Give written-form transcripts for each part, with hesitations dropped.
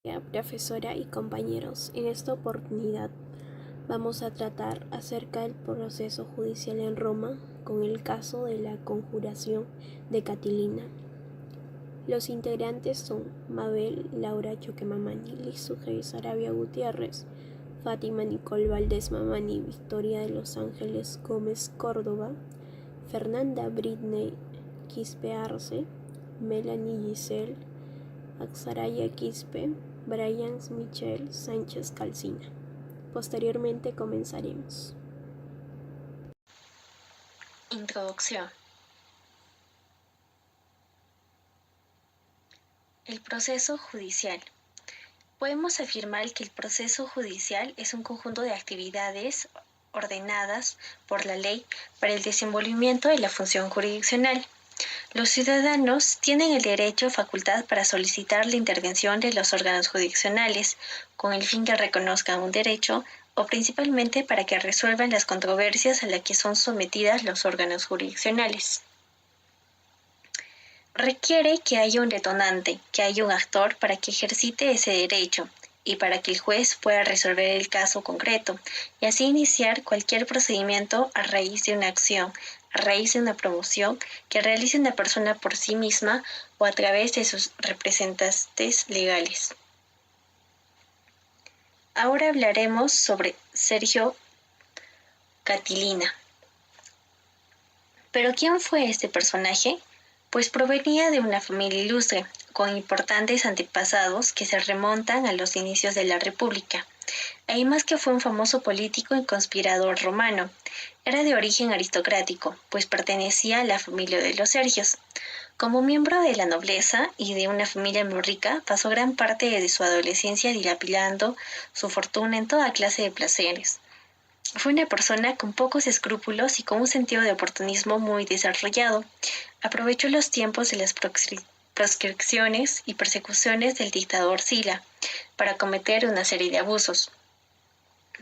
Profesora y compañeros, en esta oportunidad vamos a tratar acerca del proceso judicial en Roma con el caso de la conjuración de Catilina. Los integrantes son Mabel Laura Choque Mamani, Lizuge Sarabia Gutiérrez, Fátima Nicole Valdés Mamani, Victoria de Los Ángeles Gómez Córdoba, Fernanda Britney Quispe Arce, Melanie Giselle Axaraya Quispe, Brian Michel Sánchez Calcina. Posteriormente comenzaremos. Introducción. El proceso judicial. Podemos afirmar que el proceso judicial es un conjunto de actividades ordenadas por la ley para el desenvolvimiento de la función jurisdiccional. Los ciudadanos tienen el derecho o facultad para solicitar la intervención de los órganos jurisdiccionales con el fin que reconozcan un derecho o principalmente para que resuelvan las controversias a las que son sometidas los órganos jurisdiccionales. Requiere que haya un detonante, que haya un actor para que ejercite ese derecho y para que el juez pueda resolver el caso concreto y así iniciar cualquier procedimiento a raíz de una acción, a raíz de una promoción que realice una persona por sí misma o a través de sus representantes legales. Ahora hablaremos sobre Sergio Catilina. ¿Pero quién fue este personaje? Pues provenía de una familia ilustre, con importantes antepasados que se remontan a los inicios de la República. Además que fue un famoso político y conspirador romano. Era de origen aristocrático, pues pertenecía a la familia de los Sergios. Como miembro de la nobleza y de una familia muy rica, pasó gran parte de su adolescencia dilapidando su fortuna en toda clase de placeres. Fue una persona con pocos escrúpulos y con un sentido de oportunismo muy desarrollado. Aprovechó los tiempos de las proscripciones y persecuciones del dictador Sila para cometer una serie de abusos.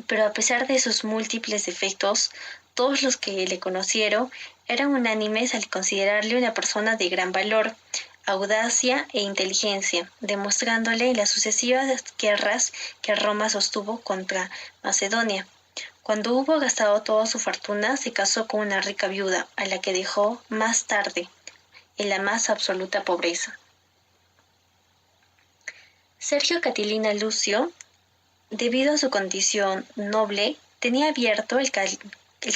Pero a pesar de sus múltiples defectos, todos los que le conocieron eran unánimes al considerarle una persona de gran valor, audacia e inteligencia, demostrándole en las sucesivas guerras que Roma sostuvo contra Macedonia. Cuando hubo gastado toda su fortuna, se casó con una rica viuda, a la que dejó más tarde, en la más absoluta pobreza. Sergio Catilina Lucio, debido a su condición noble, tenía abierto el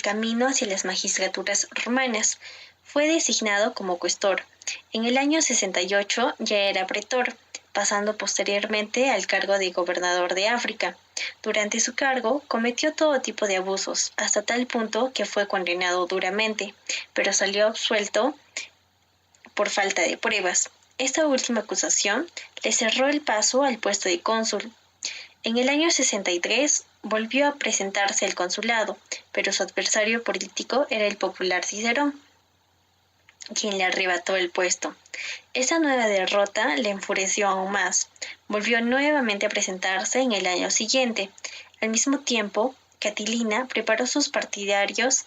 camino hacia las magistraturas romanas. Fue designado como cuestor. En el año 68 ya era pretor, pasando posteriormente al cargo de gobernador de África. Durante su cargo cometió todo tipo de abusos, hasta tal punto que fue condenado duramente, pero salió absuelto por falta de pruebas. Esta última acusación le cerró el paso al puesto de cónsul. En el año 63 volvió a presentarse al consulado, pero su adversario político era el popular Cicerón, quien le arrebató el puesto. Esta nueva derrota le enfureció aún más. Volvió nuevamente a presentarse en el año siguiente. Al mismo tiempo, Catilina preparó a sus partidarios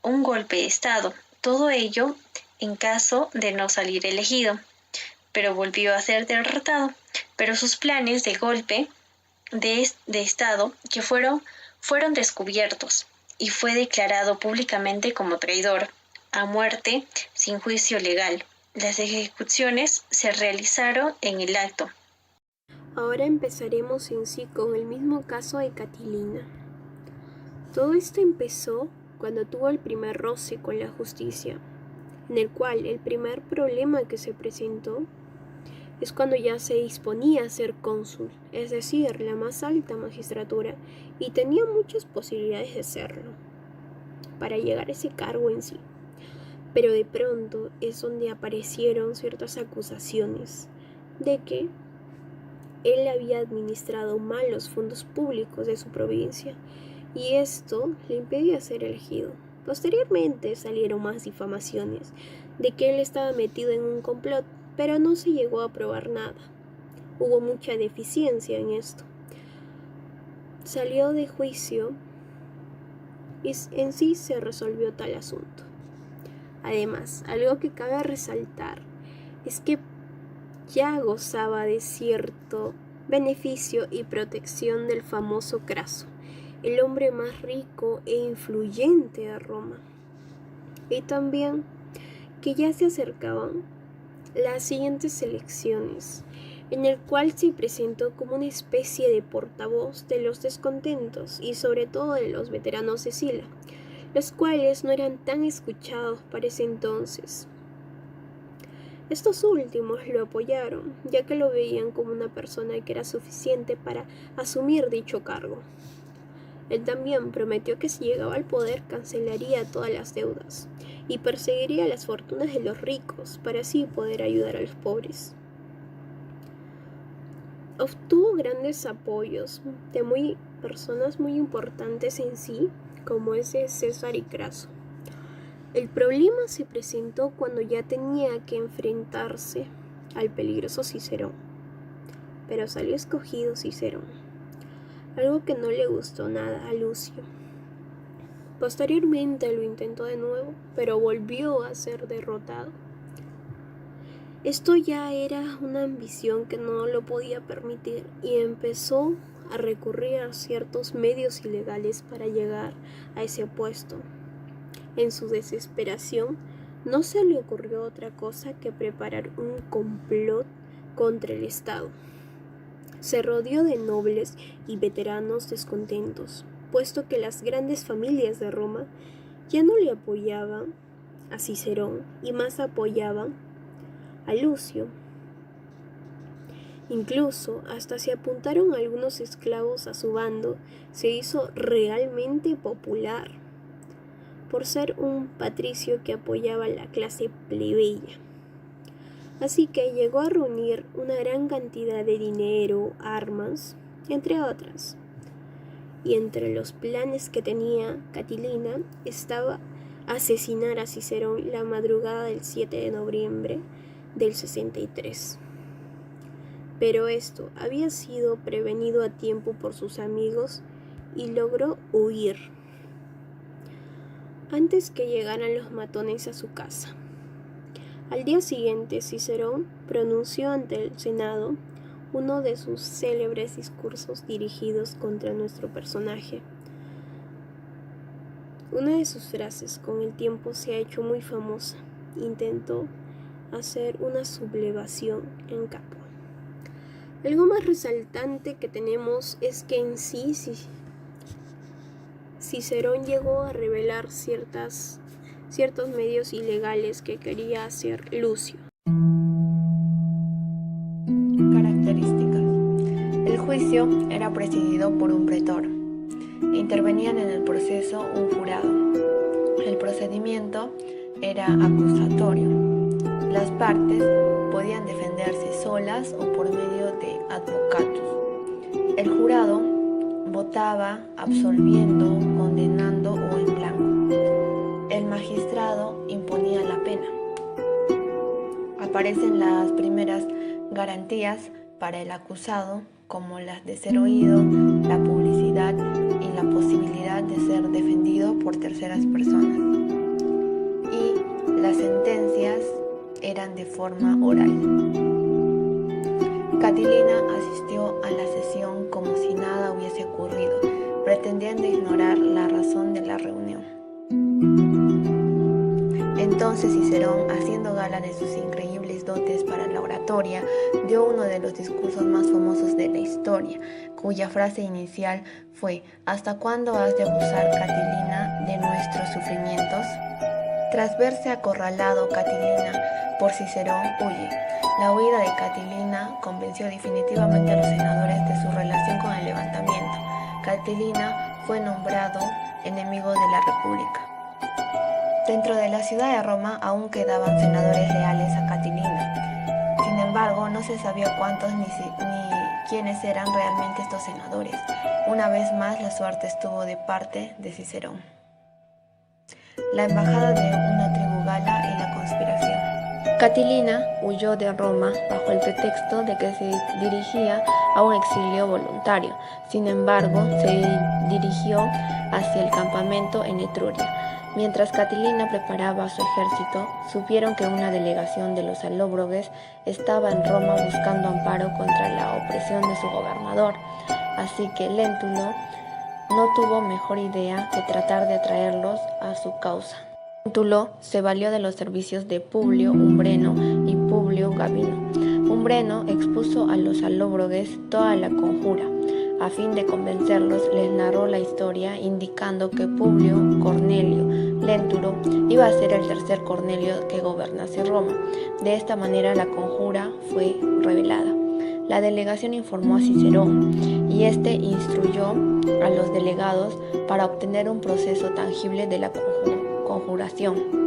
un golpe de Estado, todo ello en caso de no salir elegido, pero volvió a ser derrotado. Pero sus planes de golpe de Estado que fueron descubiertos y fue declarado públicamente como traidor, a muerte sin juicio legal. Las ejecuciones se realizaron en el acto. Ahora empezaremos en sí con el mismo caso de Catilina. Todo esto empezó cuando tuvo el primer roce con la justicia, en el cual el primer problema que se presentó es cuando ya se disponía a ser cónsul, es decir, la más alta magistratura, y tenía muchas posibilidades de serlo, para llegar a ese cargo en sí. Pero de pronto es donde aparecieron ciertas acusaciones de que él había administrado mal los fondos públicos de su provincia, y esto le impedía ser elegido. Posteriormente salieron más difamaciones de que él estaba metido en un complot, pero no se llegó a probar nada. Hubo mucha deficiencia en esto. Salió de juicio y en sí se resolvió tal asunto. Además, algo que cabe resaltar es que ya gozaba de cierto beneficio y protección del famoso Craso, el hombre más rico e influyente de Roma. Y también que ya se acercaban las siguientes elecciones, en el cual se presentó como una especie de portavoz de los descontentos y sobre todo de los veteranos de Sila, los cuales no eran tan escuchados para ese entonces. Estos últimos lo apoyaron, ya que lo veían como una persona que era suficiente para asumir dicho cargo. Él también prometió que si llegaba al poder cancelaría todas las deudas y perseguiría las fortunas de los ricos para así poder ayudar a los pobres. Obtuvo grandes apoyos de personas muy importantes en sí, como ese César y Craso. El problema se presentó cuando ya tenía que enfrentarse al peligroso Cicerón, pero salió escogido Cicerón, algo que no le gustó nada a Lucio. Posteriormente lo intentó de nuevo, pero volvió a ser derrotado. Esto ya era una ambición que no lo podía permitir y empezó a recurrir a ciertos medios ilegales para llegar a ese puesto. En su desesperación, no se le ocurrió otra cosa que preparar un complot contra el Estado. Se rodeó de nobles y veteranos descontentos, puesto que las grandes familias de Roma ya no le apoyaban a Cicerón y más apoyaban a Lucio. Incluso hasta se apuntaron algunos esclavos a su bando. Se hizo realmente popular por ser un patricio que apoyaba a la clase plebeya. Así que llegó a reunir una gran cantidad de dinero, armas, entre otras. Y entre los planes que tenía Catilina estaba asesinar a Cicerón la madrugada del 7 de noviembre del 63. Pero esto había sido prevenido a tiempo por sus amigos y logró huir antes que llegaran los matones a su casa. Al día siguiente, Cicerón pronunció ante el Senado uno de sus célebres discursos dirigidos contra nuestro personaje. Una de sus frases con el tiempo se ha hecho muy famosa. Intentó hacer una sublevación en Capua. Algo más resaltante que tenemos es que en sí Cicerón llegó a revelar ciertos medios ilegales que quería hacer Lucio. Características. El juicio era presidido por un pretor. Intervenían en el proceso un jurado. El procedimiento era acusatorio. Las partes podían defenderse solas o por medio de advocatus. El jurado votaba absolviendo, condenando o en blanco. El magistrado imponía la pena. Aparecen las primeras garantías para el acusado, como las de ser oído, la publicidad y la posibilidad de ser defendido por terceras personas. Y las sentencias eran de forma oral. Catilina asistió a la sesión como si nada hubiese ocurrido, pretendiendo ignorar la razón de la reunión. Entonces Cicerón, haciendo gala de sus increíbles dotes para la oratoria, dio uno de los discursos más famosos de la historia, cuya frase inicial fue: ¿hasta cuándo has de abusar, Catilina, de nuestros sufrimientos? Tras verse acorralado Catilina por Cicerón, huye. La huida de Catilina convenció definitivamente a los senadores de su relación con el levantamiento. Catilina fue nombrado enemigo de la República. Dentro de la ciudad de Roma aún quedaban senadores leales a Catilina. Sin embargo, no se sabía cuántos ni quiénes eran realmente estos senadores. Una vez más, la suerte estuvo de parte de Cicerón. La embajada de una tribu gala y la conspiración. Catilina huyó de Roma bajo el pretexto de que se dirigía a un exilio voluntario. Sin embargo, se dirigió hacia el campamento en Etruria. Mientras Catilina preparaba a su ejército, supieron que una delegación de los alóbroges estaba en Roma buscando amparo contra la opresión de su gobernador, así que Léntulo no tuvo mejor idea que tratar de atraerlos a su causa. Léntulo se valió de los servicios de Publio Umbreno y Publio Gabino. Umbreno expuso a los alóbroges toda la conjura. A fin de convencerlos, les narró la historia indicando que Publio Cornelio Léntulo iba a ser el tercer Cornelio que gobernase Roma. De esta manera la conjura fue revelada. La delegación informó a Cicerón y este instruyó a los delegados para obtener un proceso tangible de la conjuración.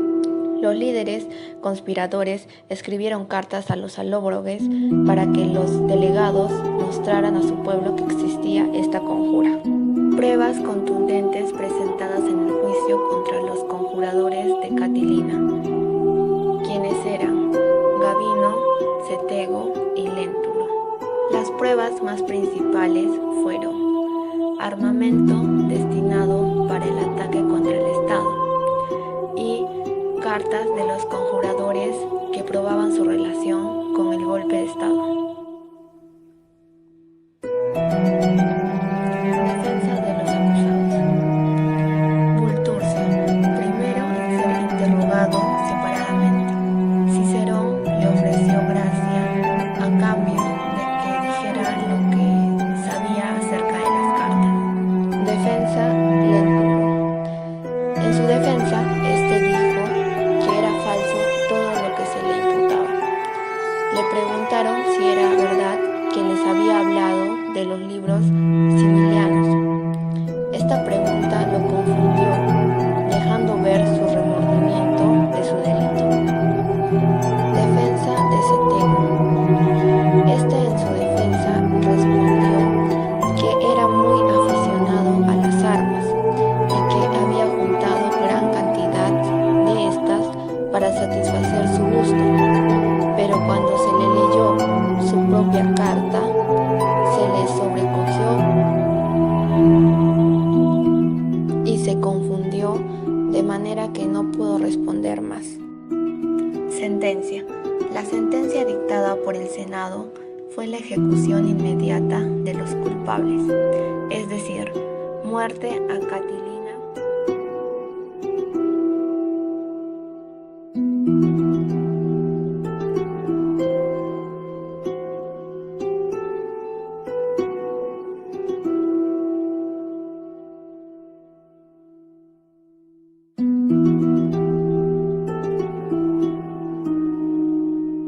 Los líderes conspiradores escribieron cartas a los alóbroges para que los delegados mostraran a su pueblo que existía esta conjura. Pruebas contundentes presentadas en el juicio contra los conjuradores de Catilina, quienes eran Gabino, Cetego y Léntulo. Las pruebas más principales fueron armamento destinado para el ataque contra el Estado y cartas de los conjuradores que probaban su relación con el golpe de Estado. Defensa de los acusados. Vulturcio, primero en ser interrogado separadamente. Cicerón le ofreció gracia a cambio de que dijera lo que sabía acerca de las cartas. Defensa Léntulo. En su defensa, este dijo que era falso todo lo que se le imputaba. Le preguntaron si era verdad que les había hablado de los libros similianos. Esta pregunta lo confundió, dejando ver su remordimiento de su delito. Defensa de Cetego. Este en su defensa respondió que era muy aficionado a las armas y que había juntado gran cantidad de estas para satisfacer su gusto, pero cuando se le leyó su propia carta, se le sobrecogió y se confundió de manera que no pudo responder más. Sentencia. La sentencia dictada por el Senado fue la ejecución inmediata de los culpables, es decir, muerte a Catilina.